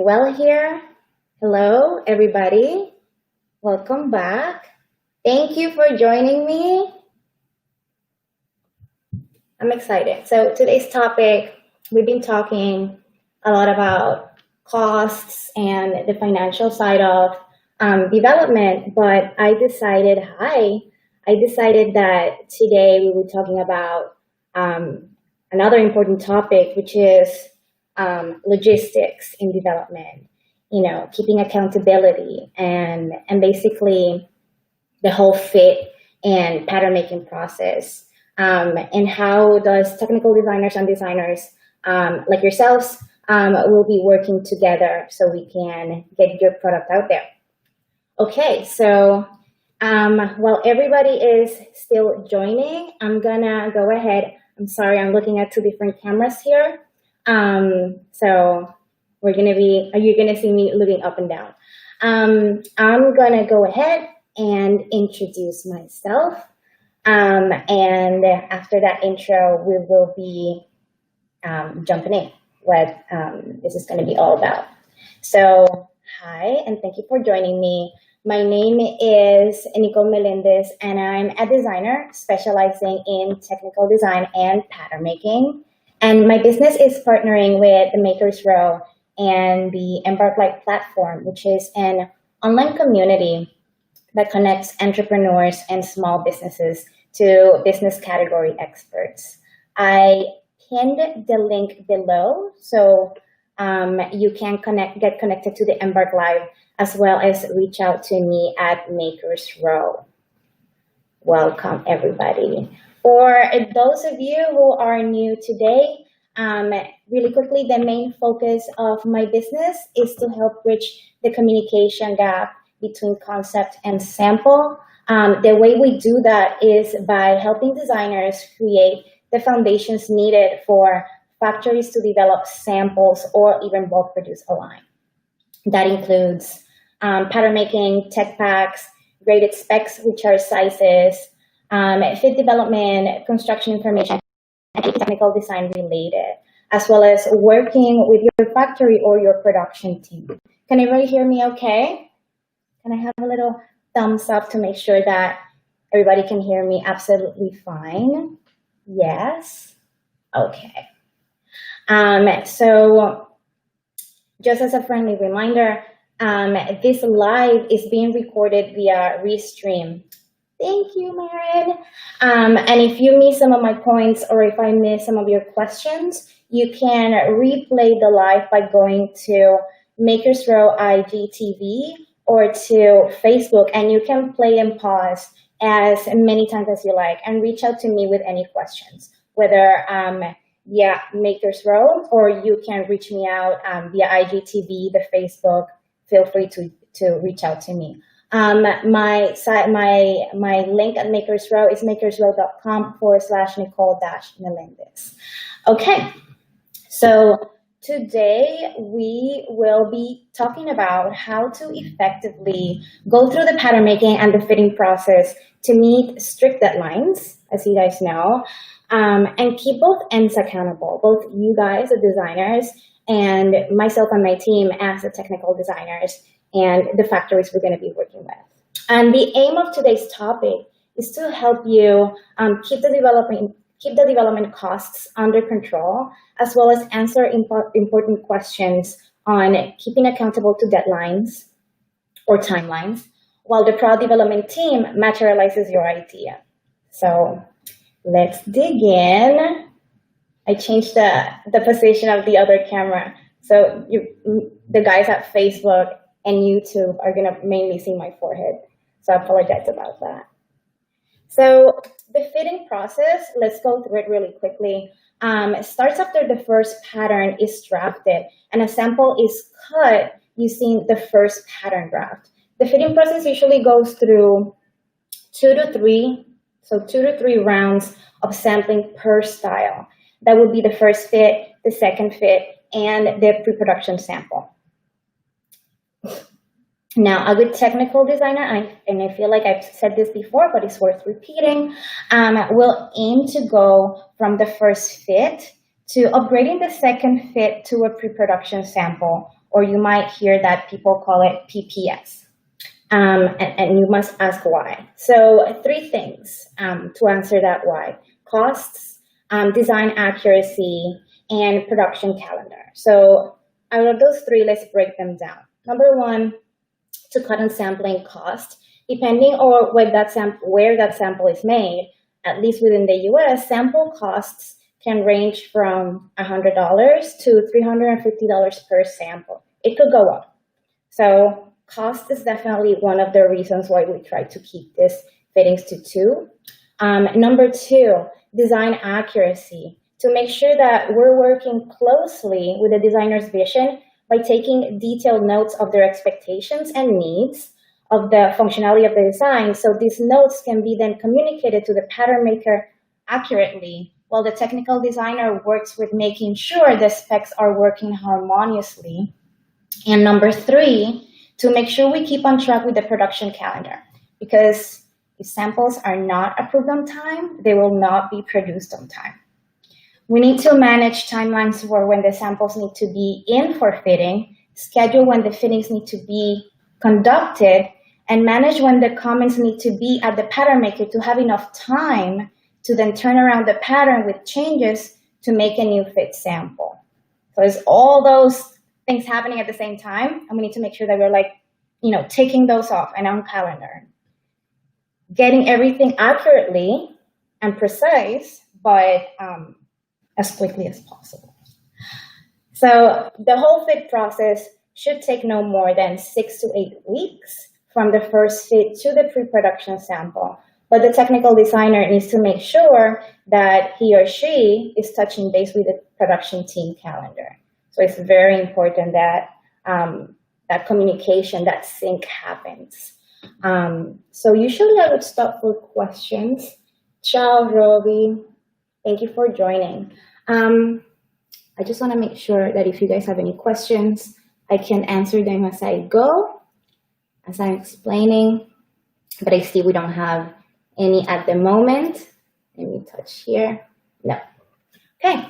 Well here. Hello, everybody. Welcome back. Thank you for joining me. I'm excited. So today's topic, we've been talking a lot about costs and the financial side of development, but I decided that today we were talking about another important topic, which is logistics in development. You know, keeping accountability and basically the whole fit and pattern making process. And how does technical designers and designers like yourselves will be working together so we can get your product out there. Okay, so while everybody is still joining, I'm gonna go ahead. I'm sorry, I'm looking at two different cameras here. So you're gonna see me looking up and down. I'm gonna go ahead and introduce myself. And after that intro, we will be jumping in what this is going to be all about. So, hi, and thank you for joining me. My name is Nicole, and I'm a designer specializing in technical design and pattern making. And my business is partnering with the Makers Row and the embark.live platform, which is an online community that connects entrepreneurs and small businesses to business category experts. I pinned the link below, so you can get connected to the Embark Live as well as reach out to me at Makers Row. Welcome, everybody. For those of you who are new today, really quickly, the main focus of my business is to help bridge the communication gap between concept and sample. The way we do that is by helping designers create the foundations needed for factories to develop samples or even bulk produce a line. That includes pattern making, tech packs, graded specs, which are sizes, fit development, construction information, and technical design related, as well as working with your factory or your production team. Can everybody hear me okay? Can I have a little thumbs up to make sure that everybody can hear me absolutely fine? Yes? Okay. So just as a friendly reminder, this live is being recorded via Restream. Thank you, Maren. And if you miss some of my points or if I miss some of your questions, you can replay the live by going to Makers Row IGTV or to Facebook, and you can play and pause as many times as you like and reach out to me with any questions, whether via Makers Row or you can reach me out via IGTV, the Facebook. Feel free to reach out to me. My link at Makers Row is makersrow.com/Nicole-Melendez. Okay, so today we will be talking about how to effectively go through the pattern making and the fitting process to meet strict deadlines, as you guys know, and keep both ends accountable, both you guys, the designers, and myself and my team as the technical designers and the factories we're going to be working with. And the aim of today's topic is to help you keep the development costs under control, as well as answer important questions on keeping accountable to deadlines or timelines, while the product development team materializes your idea. So let's dig in. I changed the position of the other camera. So the guys at Facebook and YouTube are gonna mainly see my forehead. So I apologize about that. So the fitting process, let's go through it really quickly. It starts after the first pattern is drafted and a sample is cut using the first pattern draft. The fitting process usually goes through two to three rounds of sampling per style. That would be the first fit, the second fit, and the pre-production sample. Now, a good technical designer, and I feel like I've said this before, but it's worth repeating, will aim to go from the first fit to upgrading the second fit to a pre-production sample or you might hear that people call it PPS. And you must ask why. So 3 things to answer that why: costs, design accuracy, and production calendar. So out of those 3, let's break them down. Number 1, to cut on sampling cost. Depending on where that sample is made, at least within the US, sample costs can range from $100 to $350 per sample. It could go up. So cost is definitely one of the reasons why we try to keep this fittings to 2. Number 2, design accuracy. To make sure that we're working closely with the designer's vision by taking detailed notes of their expectations and needs of the functionality of the design. So these notes can be then communicated to the pattern maker accurately, while the technical designer works with making sure the specs are working harmoniously. And number 3, to make sure we keep on track with the production calendar, because if samples are not approved on time, they will not be produced on time. We need to manage timelines for when the samples need to be in for fitting, schedule when the fittings need to be conducted, and manage when the comments need to be at the pattern maker to have enough time to then turn around the pattern with changes to make a new fit sample. So it's all those things happening at the same time, and we need to make sure that we're taking those off and on calendar. Getting everything accurately and precise, but as quickly as possible. So the whole fit process should take no more than 6 to 8 weeks from the first fit to the pre-production sample. But the technical designer needs to make sure that he or she is touching base with the production team calendar. So it's very important that that communication, that sync happens. So usually I would stop for questions. Ciao, Robbie. Thank you for joining. I just want to make sure that if you guys have any questions, I can answer them as I go, as I'm explaining. But I see we don't have any at the moment. Let me touch here. No. Okay,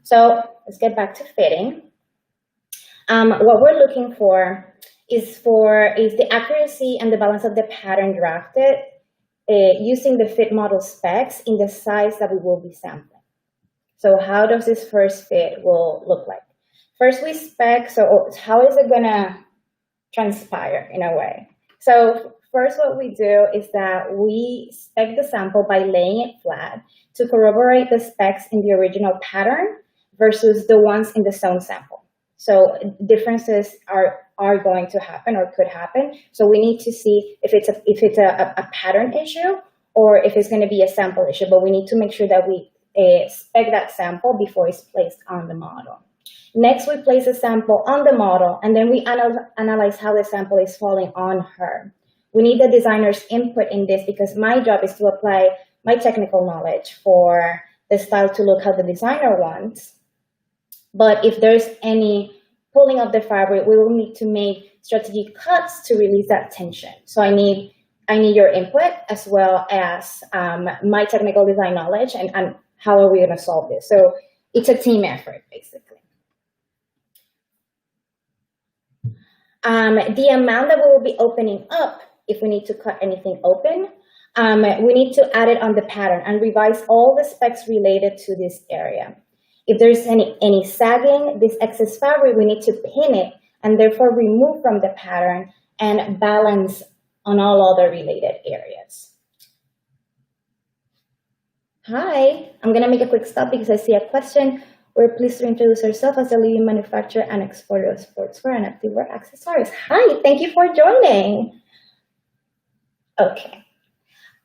so let's get back to fitting. What we're looking for is the accuracy and the balance of the pattern drafted using the fit model specs in the size that we will be sampling. So how does this first fit will look like? First we spec, so how is it gonna transpire in a way? So first what we do is that we spec the sample by laying it flat to corroborate the specs in the original pattern versus the ones in the zone sample. So differences are going to happen or could happen. So we need to see if it's a pattern issue or if it's going to be a sample issue. But we need to make sure that we spec that sample before it's placed on the model. Next, we place a sample on the model, and then we analyze how the sample is falling on her. We need the designer's input in this because my job is to apply my technical knowledge for the style to look how the designer wants. But if there's any pulling of the fabric, we will need to make strategic cuts to release that tension. So I need your input as well as my technical design knowledge and how are we going to solve this. So it's a team effort, basically. The amount that we will be opening up, if we need to cut anything open, we need to add it on the pattern and revise all the specs related to this area. If there's any sagging, this excess fabric, we need to pin it and therefore remove from the pattern and balance on all other related areas. Hi, I'm gonna make a quick stop because I see a question. We're pleased to introduce ourselves as a leading manufacturer and exporter of sportswear and activewear accessories. Hi, thank you for joining. Okay,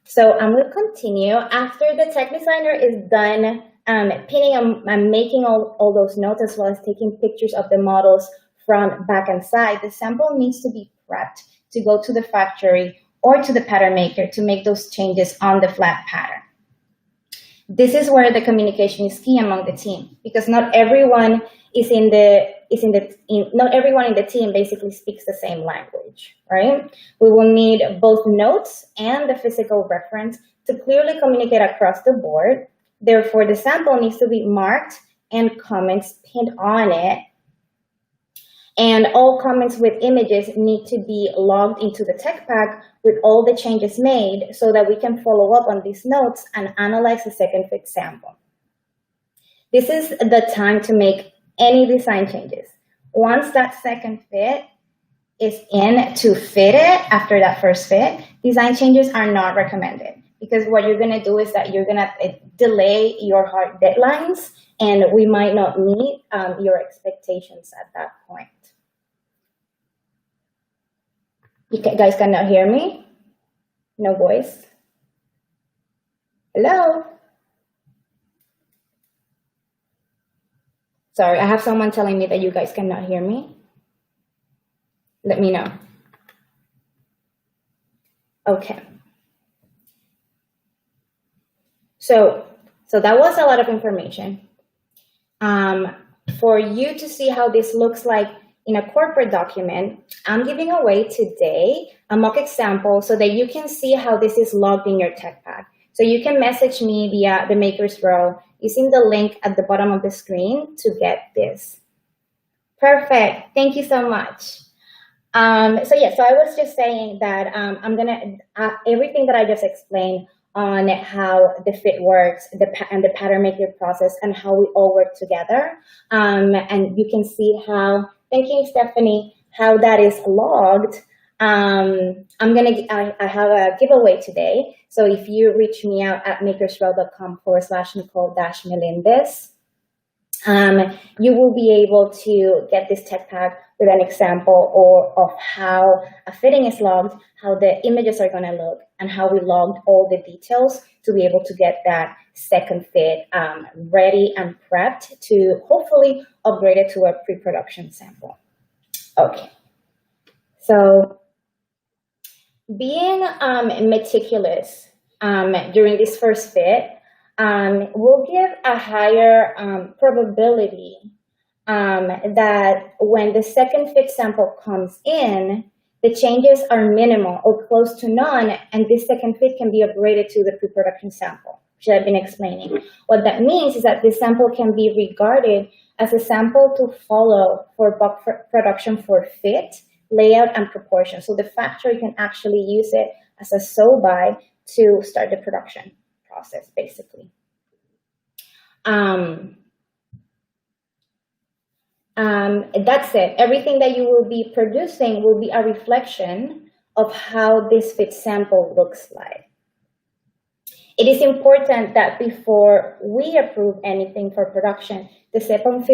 so I'm gonna continue. After the tech designer is done pinning and making all those notes as well as taking pictures of the models from back and side, the sample needs to be prepped to go to the factory or to the pattern maker to make those changes on the flat pattern. This is where the communication is key among the team because not everyone not everyone in the team basically speaks the same language, right? We will need both notes and the physical reference to clearly communicate across the board. Therefore, the sample needs to be marked and comments pinned on it. And all comments with images need to be logged into the tech pack with all the changes made so that we can follow up on these notes and analyze the second fit sample. This is the time to make any design changes. Once that second fit is in to fit it after that first fit, design changes are not recommended, because what you're going to do is that you're going to delay your hard deadlines, and we might not meet your expectations at that point. You guys cannot hear me? No voice? Hello? Sorry, I have someone telling me that you guys cannot hear me. Let me know. Okay. So that was a lot of information. For you to see how this looks like in a corporate document, I'm giving away today a mock example so that you can see how this is logged in your tech pack. So you can message me via the Makers Row using the link at the bottom of the screen to get this. Perfect. Thank you so much. So I was just saying that I'm gonna everything that I just explained on how the fit works, and the pattern making process, and how we all work together. And you can see how, thank you, Stephanie, how that is logged. I have a giveaway today. So if you reach me out at makersrow.com/Nicole-Melendez, you will be able to get this tech pack with an example of how a fitting is logged, how the images are going to look, and how we logged all the details to be able to get that second fit ready and prepped to hopefully upgrade it to a pre-production sample. Okay, so being meticulous during this first fit will give a higher probability that when the second fit sample comes in, the changes are minimal or close to none, and this second fit can be upgraded to the pre-production sample, which I've been explaining. What that means is that this sample can be regarded as a sample to follow for bulk production for fit, layout, and proportion. So the factory can actually use it as a sew-by to start the production process, basically. That's it. Everything that you will be producing will be a reflection of how this fit sample looks like. It is important that before we approve anything for production, the second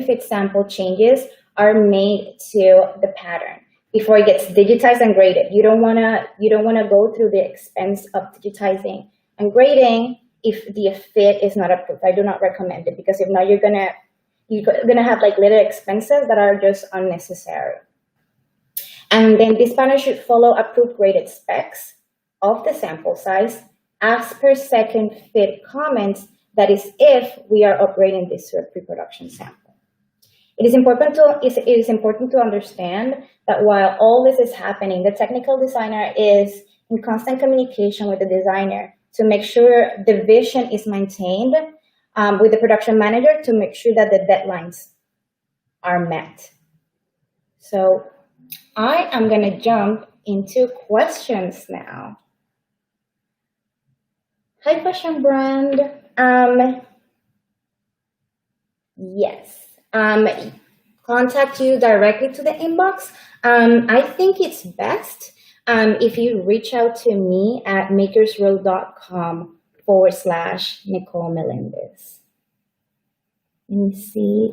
fit sample changes are made to the pattern before it gets digitized and graded. You don't wanna go through the expense of digitizing and grading if the fit is not approved. I do not recommend it, because if not, you're gonna have like little expenses that are just unnecessary. And then this pattern should follow approved graded specs of the sample size as per second fit comments. That is, if we are upgrading this to a pre-production sample. It is important to understand that while all this is happening, the technical designer is in constant communication with the designer to make sure the vision is maintained with the production manager to make sure that the deadlines are met. So I am going to jump into questions now. Hi, Fashion Brand. Yes. Contact you directly to the inbox. I think it's best if you reach out to me at makersrow.com/Nicole Melendez. Let me see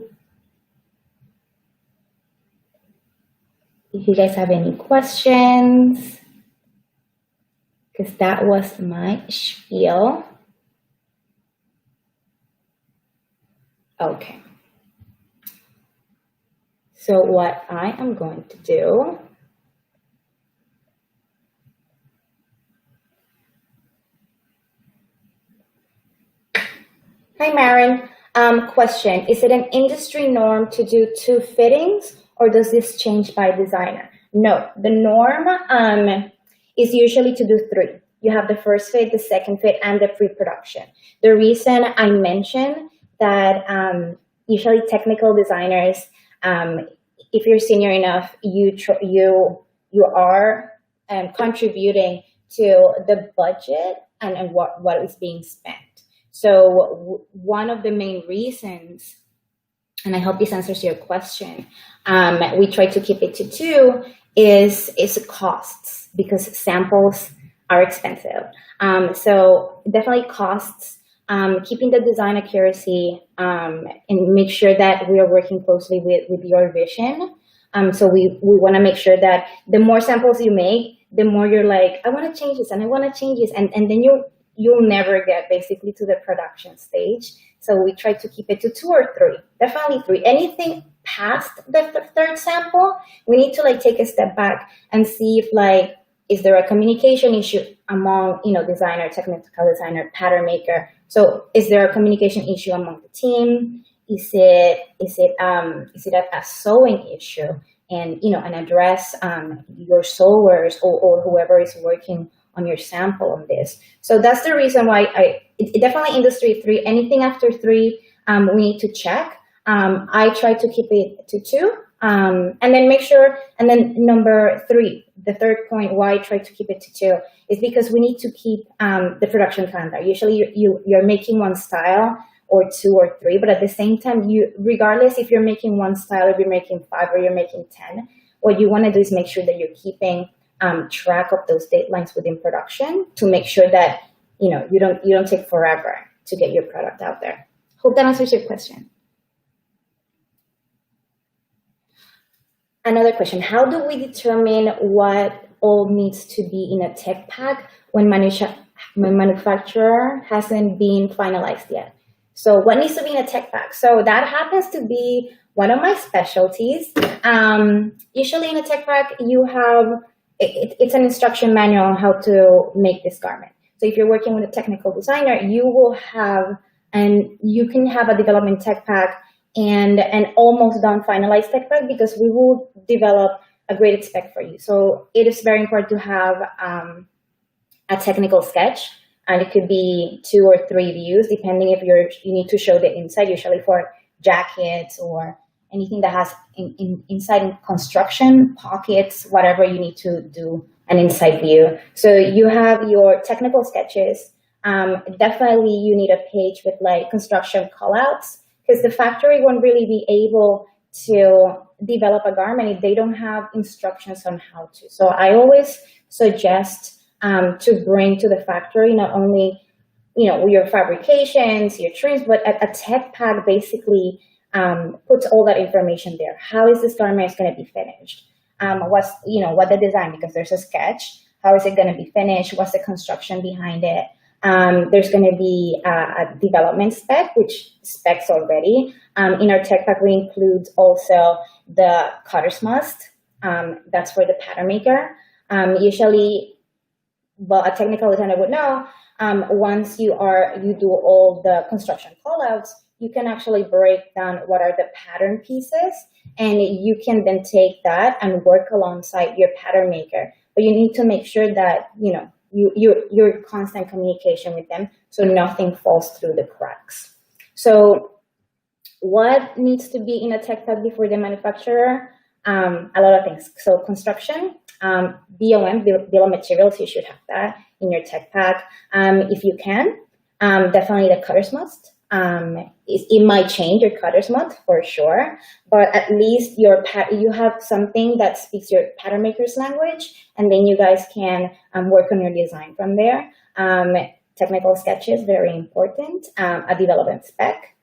if you guys have any questions, because that was my spiel. Okay. So what I am going to do, hi Maren, question, is it an industry norm to do 2 fittings, or does this change by designer? No, the norm is usually to do 3. You have the first fit, the second fit, and the pre-production. The reason I mentioned that usually technical designers, if you're senior enough, you are contributing to the budget and what is being spent. So one of the main reasons, and I hope this answers your question, we try to keep it to 2 is costs, because samples are expensive. So definitely costs, keeping the design accuracy, and make sure that we are working closely with your vision. So we want to make sure that the more samples you make, the more you're like, I want to change this and I want to change this. And then you'll never get basically to the production stage. So we try to keep it to 2 or 3, definitely 3. Anything past the 3rd sample, we need to like take a step back and see if like, is there a communication issue among, designer, technical designer, pattern maker? So is there a communication issue among the team? Is it a sewing issue? And, and address your sewers or whoever is working on your sample on this. So that's the reason why it definitely industry 3, anything after 3, we need to check. I try to keep it to 2, and then make sure, and then number 3, the 3rd point why I try to keep it to 2 is because we need to keep the production calendar. Usually you're making one style or 2 or 3, but at the same time, regardless if you're making one style, if you're making 5 or you're making 10, what you want to do is make sure that you're keeping track of those deadlines within production to make sure that you don't take forever to get your product out there. Hope that answers your question. Another question: how do we determine what all needs to be in a tech pack when manufacturer hasn't been finalized yet? So what needs to be in a tech pack? So that happens to be one of my specialties. Usually in a tech pack, you have, it's an instruction manual on how to make this garment. So if you're working with a technical designer, you will have, and you can have a development tech pack and an almost done finalized tech pack, because we will develop a graded spec for you. So it is very important to have a technical sketch, and it could be 2 or 3 views, depending if you need to show the inside, usually for jackets or anything that has inside construction, pockets, whatever you need to do an inside view. So you have your technical sketches. Definitely you need a page with like construction callouts, because the factory won't really be able to develop a garment if they don't have instructions on how to. So I always suggest to bring to the factory not only your fabrications, your trims, but a tech pack basically puts all that information there. How is this garment going to be finished? What the design, because there's a sketch. How is it going to be finished? What's the construction behind it? There's going to be a development spec, which specs already. In our tech pack, we include also the cutter's must. That's for the pattern maker. Usually, well, a technical designer would know, once you do all the construction callouts, you can actually break down what are the pattern pieces, and you can then take that and work alongside your pattern maker. But you need to make sure that you're in constant communication with them, so nothing falls through the cracks. So what needs to be in a tech pack before the manufacturer? A lot of things. So construction, BOM, bill of materials, you should have that in your tech pack. If you can, definitely the cutter's must. It might change your cutter's must for sure, but at least you have something that speaks your pattern maker's language, and then you guys can work on your design from there. Technical sketches, very important. A development spec.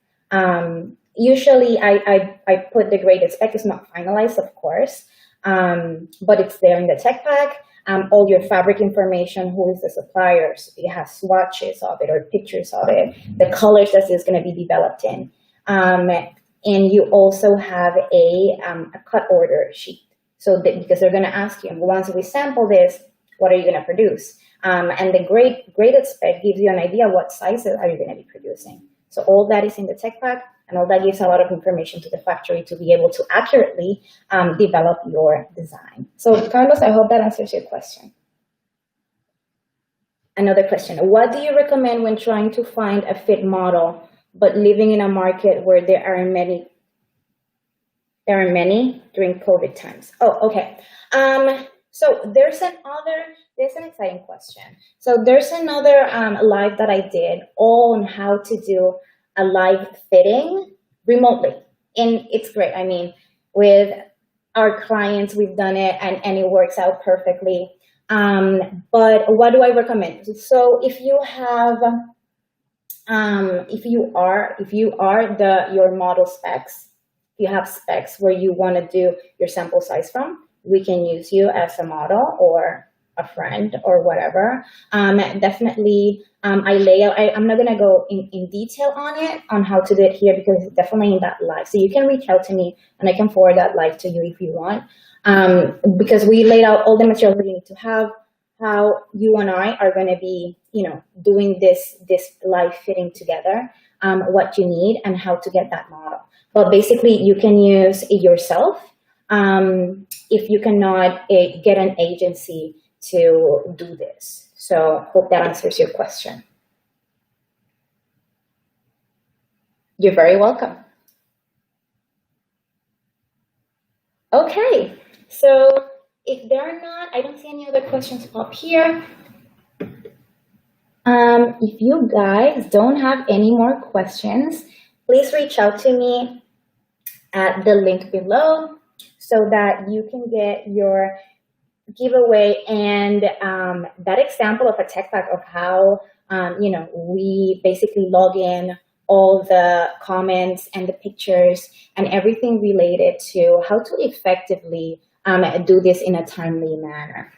Usually I put the graded spec. It's not finalized, of course, but it's there in the tech pack. All your fabric information, who is the suppliers, it has swatches of it or pictures of it, the colors that it's going to be developed in. And you also have a cut order sheet. So because they're going to ask you, once we sample this, what are you going to produce? And the graded spec gives you an idea what sizes are you going to be producing. So all that is in the tech pack, and all that gives a lot of information to the factory to be able to accurately develop your design. So Carlos, I hope that answers your question. Another question: what do you recommend when trying to find a fit model, but living in a market where there are many There are many during COVID times. Oh, okay. So there's an exciting question. So there's another live that I did on how to do a live fitting remotely. And it's great. I mean, with our clients, we've done it and it works out perfectly. But what do I recommend? So if you have, if you are your model specs, if you have specs where you want to do your sample size from, we can use you as a model or a friend or whatever. Definitely, I'm not going to go in detail on it, on how to do it here, because it's definitely in that live. So you can reach out to me and I can forward that live to you if you want. Because we laid out all the materials we need to have, how you and I are going to be, doing this live fitting together, what you need and how to get that model. But basically, you can use it yourself if you cannot get an agency to do this. So hope that answers your question. You're very welcome. Okay, so if there are not, I don't see any other questions pop here. If you guys don't have any more questions, please reach out to me at the link below so that you can get your giveaway and that example of a tech pack of how we basically log in all the comments and the pictures and everything related to how to effectively do this in a timely manner.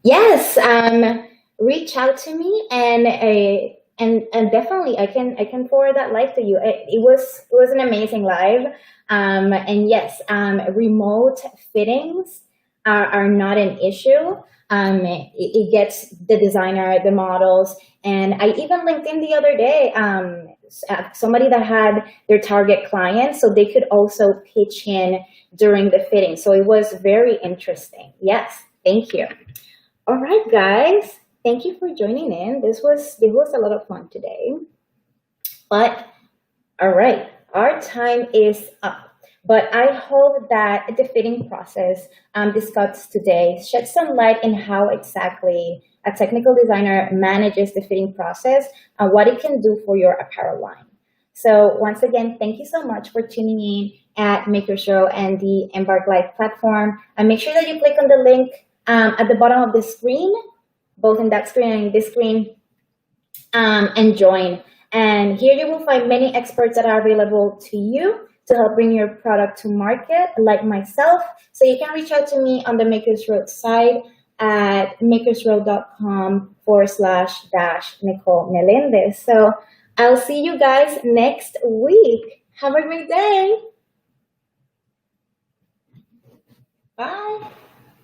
Yes, reach out to me and definitely I can forward that live to you. It was an amazing live. And yes, remote fittings are not an issue. It gets the designer, the models, and I even linked in the other day somebody that had their target client, so they could also pitch in during the fitting. So it was very interesting. Yes, thank you. All right, guys, thank you for joining in. This was a lot of fun today. But all right, our time is up. But I hope that the fitting process discussed today sheds some light in how exactly a technical designer manages the fitting process and what it can do for your apparel line. So once again, thank you so much for tuning in at Makers Row and the Embark Live platform. And make sure that you click on the link at the bottom of the screen, both in that screen and in this screen, and join. And here you will find many experts that are available to you to help bring your product to market, like myself. So you can reach out to me on the Makers Row site at makersrow.com/Nicole Melendez. So I'll see you guys next week. Have a great day. Bye.